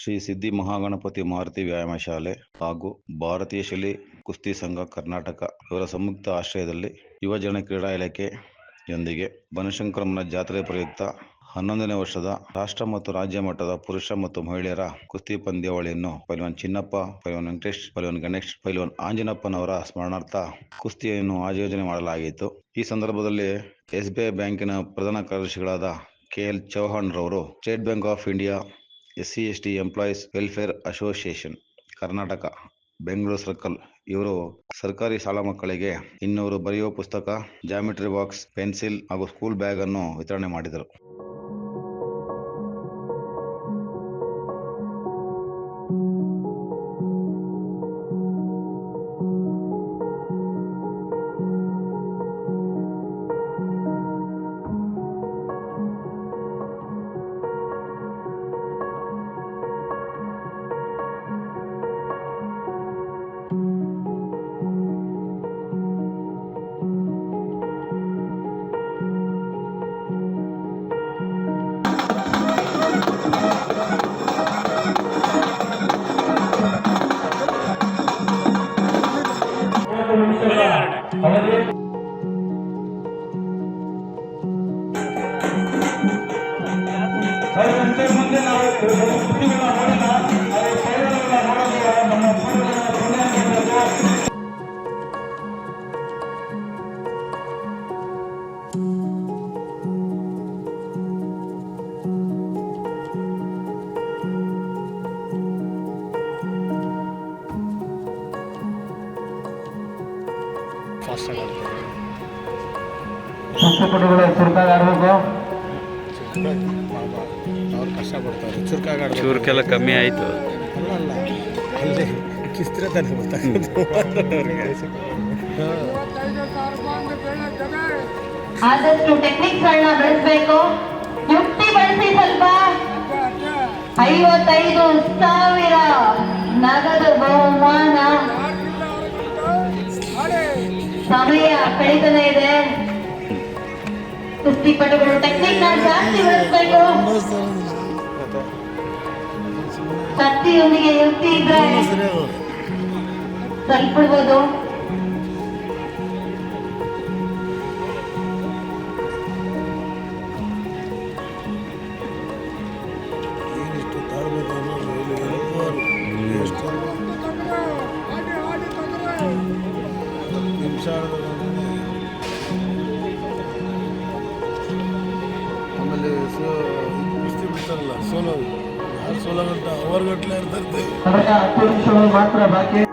ಶ್ರೀ ಸಿದ್ಧಿ ಮಹಾಗಣಪತಿ ಮಾರುತಿ ವ್ಯಾಯಾಮ ಶಾಲೆ ಹಾಗೂ ಭಾರತೀಯ ಶೈಲಿ ಕುಸ್ತಿ ಸಂಘ ಕರ್ನಾಟಕ ಇವರ ಸಂಯುಕ್ತ ಆಶ್ರಯದಲ್ಲಿ ಯುವಜನ ಕ್ರೀಡಾ ಇಲಾಖೆಯೊಂದಿಗೆ ಬನಶಂಕರಮ್ಮನ ಜಾತ್ರೆ ಪ್ರಯುಕ್ತ 11ನೇ ವರ್ಷದ ರಾಷ್ಟ್ರ ಮತ್ತು ರಾಜ್ಯ ಮಟ್ಟದ ಪುರುಷ ಮತ್ತು ಮಹಿಳೆಯರ ಕುಸ್ತಿ ಪಂದ್ಯಾವಳಿಯನ್ನು ಪೈಲ್ವಾನ್ ಚಿನ್ನಪ್ಪ, ಪೈಲ್ವಾನ್ ವೆಂಕಟೇಶ್, ಪೈಲ್ವಾನ್ ಗಣೇಶ್, ಪೈಲ್ವಾನ್ ಆಂಜನಪ್ಪನವರ ಸ್ಮರಣಾರ್ಥ ಕುಸ್ತಿಯನ್ನು ಆಯೋಜನೆ ಮಾಡಲಾಗಿತ್ತು. ಈ ಸಂದರ್ಭದಲ್ಲಿ SBI ಬ್ಯಾಂಕಿನ ಪ್ರಧಾನ ಕಾರ್ಯದರ್ಶಿಗಳಾದ KL ಚೌಹಾಣ್ ರವರು, state bank of India SC/ST employees welfare association Karnataka Bengaluru circle ಇವರು ಸರ್ಕಾರಿ ಶಾಲಾ ಮಕ್ಕಳಿಗೆ 200 ಬರೆಯುವ ಪುಸ್ತಕ, ಜಾಮಿಟ್ರಿ ಬಾಕ್ಸ್, ಪೆನ್ಸಿಲ್ ಹಾಗೂ ಸ್ಕೂಲ್ ಬ್ಯಾಗ್ ಅನ್ನು ವಿತರಣೆ ಮಾಡಿದರು. ಕುಸ್ತಿಪಟುಗಳು ಚುರುಕಾಗಿ ಆಡಬೇಕು. ಅವ್ರು ಕಷ್ಟಪಡ್ತಾರೆ, ಚುರುಕಾಗಿ ಆಡಬೇಕು. ಚುರುಕೆಲ್ಲ ಕಮ್ಮಿ ಆಯಿತು. ಅಲ್ಲ ಅಲ್ಲಿ ಕಿಸ್ತಿರ ತಾನೆ ಗೊತ್ತಾಗೋದು. ಆದಷ್ಟು ಟೆಕ್ನಿಕ್ಸ್ಗಳನ್ನ ಬೆಳೆಸಬೇಕು. ಯುಕ್ತಿ ಬಳಸಿ ಸ್ವಲ್ಪ. 55,000 ನಗದು ಬಹುಮಾನ. ಸಮಯ ಕಳೀತಾನೆ ಇದೆ. ಕುಸ್ತಿಪಟುಗಳು ಟೆಕ್ನಿಕ್ ನ ಜಾಸ್ತಿ ಬಳಸಬೇಕು. ಶಕ್ತಿಯೊಂದಿಗೆ ಯುಕ್ತಿ ಇದ್ರೆ ತಲುಪಬಹುದು. ಆಮೇಲೆ ಕುಸ್ತಿ ಬಿಡ್ತಾರಲ್ಲ, ಸೋಲೋ ಗಂಟೆ ಅವರ್ ಗಟ್ಟಲೆ ಇರ್ತದೆ. ಕಡೆಯ 10 ನಿಮಿಷಗಳು ಮಾತ್ರ ಬಾಕಿ.